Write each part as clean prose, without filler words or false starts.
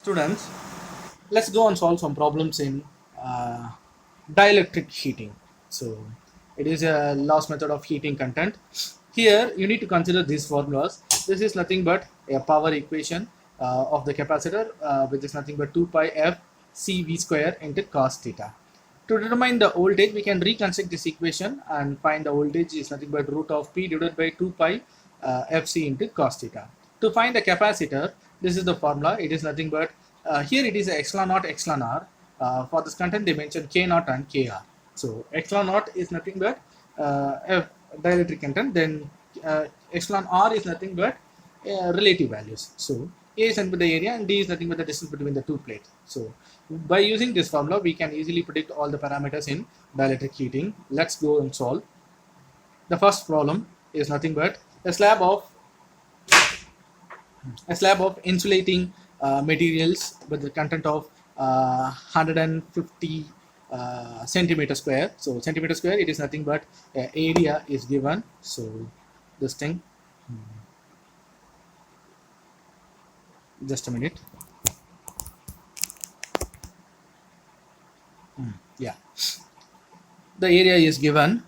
Students, let's go and solve some problems in uh, dielectric heating. So it is a last method of heating content. Here you need to consider these formulas. This is nothing but a power equation of the capacitor, which is nothing but 2 pi f c v square into cos theta. To determine the voltage, we can reconstruct this equation and find the voltage is nothing but root of P divided by 2 pi Fc into cos theta. To find the capacitor, this is the formula. It is nothing but, here it is epsilon naught epsilon r. For this content, they mentioned K naught and Kr. So epsilon naught is nothing but F dielectric content. Then epsilon r is nothing but relative values. So A is nothing but the area and D is nothing but the distance between the two plates. So by using this formula, we can easily predict all the parameters in dielectric heating. Let's go and solve. The first problem is nothing but a slab of insulating materials with the content of 150 centimeter square. So centimeter square, it is nothing but area is given. So this thing, just a minute. Yeah, the area is given.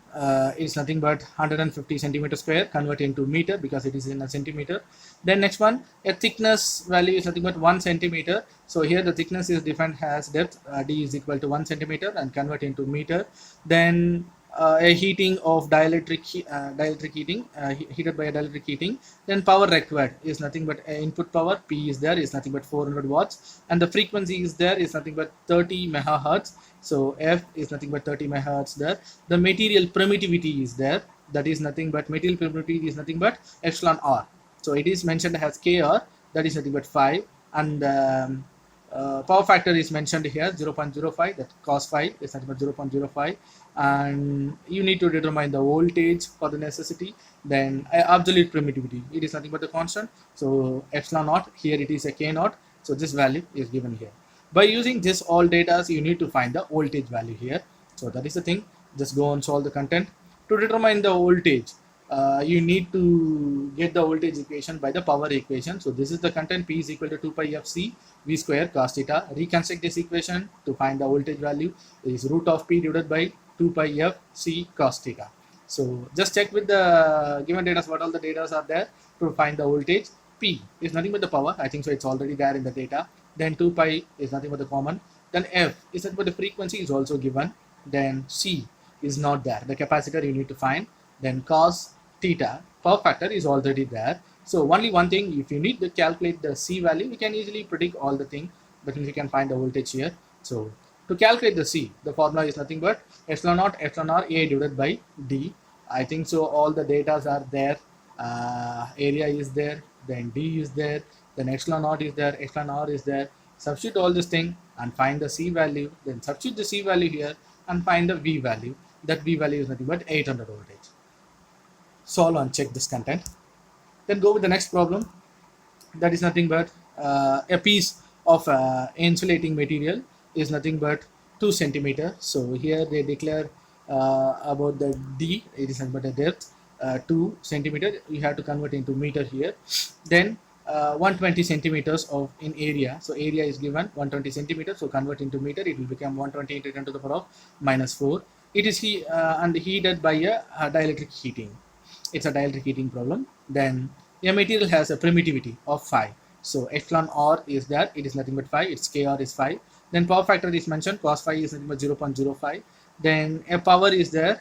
It's nothing but 150 centimeter square, convert into meter because it is in a centimeter. Then next one, a thickness value is nothing but 1 centimeter. So here the thickness is defined as depth, d is equal to 1 centimeter, and convert into meter. Then a heating of dielectric heating, heated by a dielectric heating. Then power required is nothing but input power, P is there, is nothing but 400 watts, and the frequency is there, is nothing but 30 megahertz. So F is nothing but 30 megahertz there. The material permittivity is there, that is nothing but material permittivity is nothing but epsilon r. So it is mentioned as Kr, that is nothing but 5, and power factor is mentioned here 0.05, that cos phi is nothing but 0.05, and you need to determine the voltage for the necessity. Then absolute permittivity, it is nothing but the constant, so epsilon naught, here it is a K naught, so this value is given here. By using this all data, you need to find the voltage value here. So that is the thing. Just go and solve the content. To determine the voltage, you need to get the voltage equation by the power equation. So this is the content, P is equal to 2 pi fc v square cos theta. Reconstruct this equation to find the voltage value is root of P divided by 2 pi fc cos theta. So just check with the given data what all the data are there to find the voltage. P is nothing but the power, I think so it's already there in the data. Then 2 pi is nothing but the common. Then F is nothing but the frequency is also given. Then C is not there, the capacitor you need to find. Then cos theta, power factor is already there. So only one thing, if you need to calculate the C value, we can easily predict all the thing, but you can find the voltage here. So to calculate the C, the formula is nothing but epsilon naught epsilon r A divided by D. I think so all the datas are there. Area is there, then D is there, then epsilon naught is there, epsilon r is there. Substitute all this thing and find the C value, then substitute the C value here and find the V value. That V value is nothing but 800 voltage. Solve and check this content. Then go with the next problem. That is nothing but a piece of insulating material is nothing but 2 centimeter. So here they declare about the D, it is nothing but the depth, 2 centimeter. You have to convert into meter here. Then 120 centimeters of in area. So area is given 120 centimeters. So convert into meter, it will become 120 into 10 to the power of -4. It is and heated by a dielectric heating. It's a dielectric heating problem. Then a material has a permittivity of 5. So epsilon r is there, it is nothing but 5, its Kr is 5. Then power factor is mentioned, cos phi is nothing but 0.05. Then a power is there,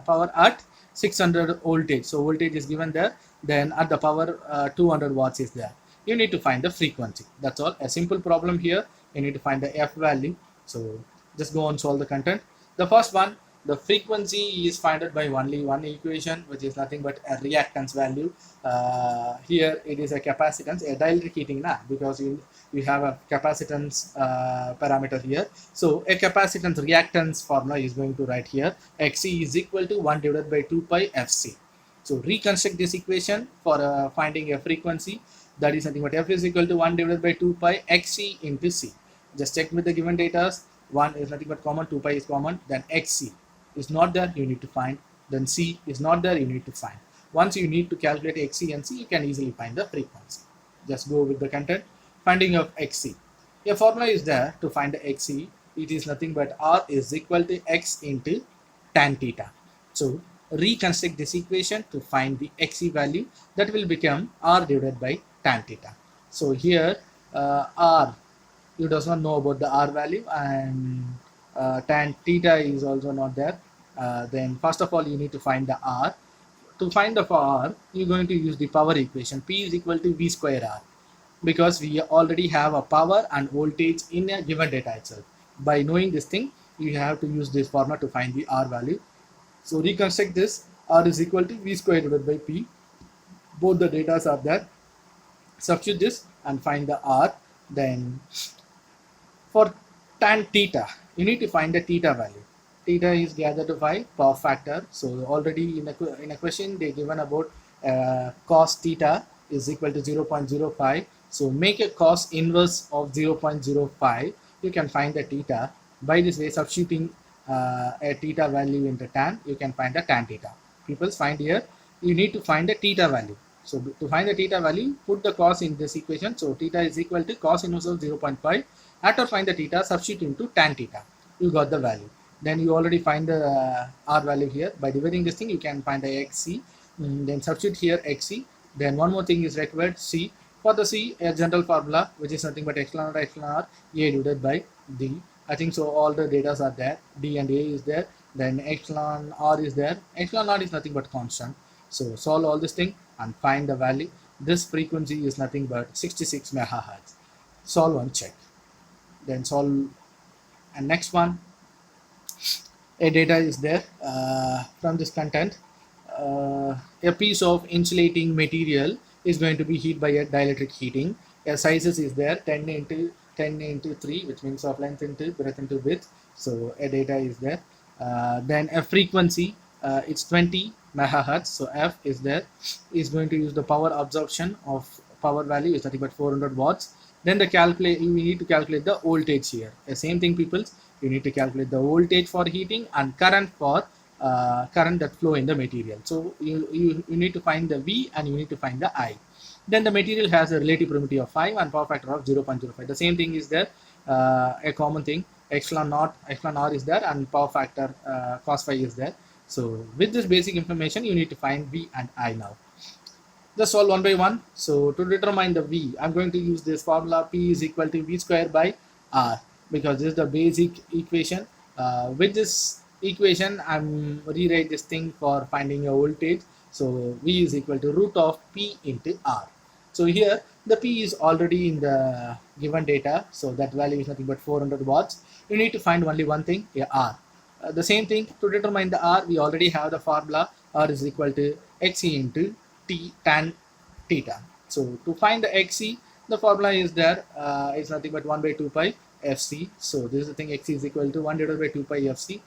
power at 600 voltage. So voltage is given there. Then at the power 200 watts is there. You need to find the frequency. That's all. A simple problem here. You need to find the F value. So just go and solve the content. The first one, the frequency is found by only one equation, which is nothing but a reactance value. Here it is a capacitance, a dielectric heating because you have a capacitance parameter here. So a capacitance reactance formula is going to write here, Xc is equal to 1 divided by 2 pi Fc. So reconstruct this equation for finding a frequency. That is nothing but F is equal to 1 divided by 2 pi Xc into C. Just check with the given data. 1 is nothing but common, 2 pi is common, then Xc is not there, you need to find. Then C is not there, you need to find. Once you need to calculate Xc and C, you can easily find the frequency. Just go with the content. finding of XC. A formula is there to find the XC. It is nothing but R is equal to X into tan theta. So reconstruct this equation to find the XC value. That will become R divided by tan theta. So here R, you does not know about the R value, and tan theta is also not there. Then first of all you need to find the R. To find the R, you're going to use the power equation. P is equal to V square R, because we already have a power and voltage in a given data itself. By knowing this thing, you have to use this formula to find the R value. So reconstruct this. R is equal to V square divided by P. Both the data are there. Substitute this and find the R. Then for tan theta, you need to find the theta value. Theta is gathered to by power factor. So already in a question they given about cos theta is equal to 0.05. So make a cos inverse of 0.05. You can find the theta. By this way, substituting a theta value into tan, you can find the tan theta. People find here, you need to find the theta value. So to find the theta value, put the cos in this equation. So theta is equal to cos inverse of 0.5. After find the theta, substitute into tan theta. You got the value. Then you already find the R value here. By dividing this thing, you can find the XC. Then substitute here XC. Then one more thing is required, C. For the C, a general formula, which is nothing but epsilon R A divided by D. I think so all the data are there. D and A is there. Then epsilon R is there. Epsilon R is nothing but constant. So solve all this thing and find the value. This frequency is nothing but 66 megahertz. Solve and check. Then solve. And next one, a data is there from this content. A piece of insulating material is going to be heated by a dielectric heating. A sizes is there 10 into 3, which means of length into breadth into width. So a data is there. Then a frequency, it's 20 megahertz. So F is there. Is going to use the power absorption of power value is nothing but 400 watts. Then we need to calculate the voltage here. The same thing, people. You need to calculate the voltage for heating and current for current that flow in the material. So you need to find the V and you need to find the I. Then the material has a relative permittivity of 5 and power factor of 0.05. The same thing is there. A common thing, epsilon R is there, and power factor cos phi is there. So with this basic information, you need to find V and I now. Just solve one by one. So to determine the V, I'm going to use this formula. P is equal to V square by R, because this is the basic equation. With this equation, I'm rewrite this thing for finding a voltage. So V is equal to root of P into R. So here the P is already in the given data. So that value is nothing but 400 watts. You need to find only one thing, R. The same thing, to determine the R, we already have the formula. R is equal to XC into T tan theta. So to find the XC, the formula is there. It's nothing but 1 by 2 pi FC. So this is the thing, XC is equal to 1 divided by 2 pi FC.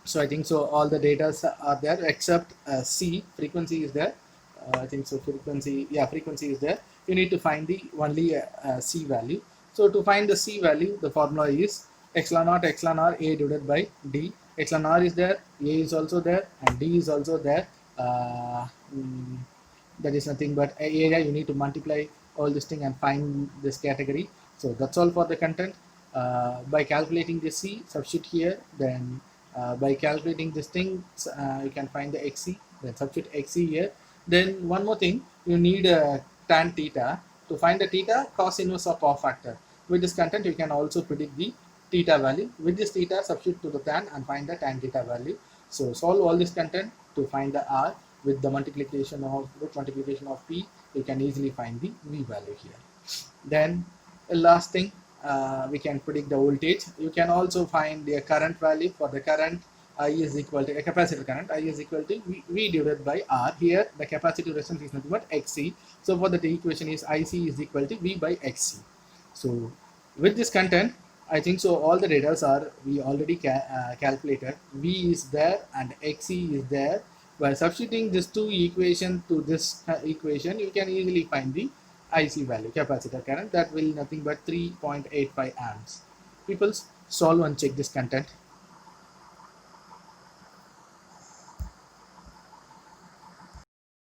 So I think so all the data are there except C, frequency is there. I think so frequency is there. You need to find the only C value. So to find the C value, the formula is epsilon R A divided by D. Epsilon R is there, A is also there, and D is also there. That is nothing but area. You need to multiply all this thing and find this category. So that's all for the content. By calculating the C, substitute here. Then by calculating this thing, you can find the XC. Then substitute XC here. Then one more thing, you need tan theta. To find the theta, cos inverse of power factor. With this content, you can also predict the theta value. With this theta, substitute to the tan and find the tan theta value. So solve all this content to find the R. With the multiplication of P, you can easily find the V value here. Then the last thing, we can predict the voltage. You can also find the current value. For the current, I is equal to a capacitor current. I is equal to V divided by R. Here the capacitive resistance is nothing but XC. So for the equation is IC is equal to V by XC. So with this content, I think so all the data are we already calculated. V is there and XC is there. By substituting these two equations to this equation, you can easily find the IC value, capacitor current. That will nothing but 3.85 amps. People solve and check this content.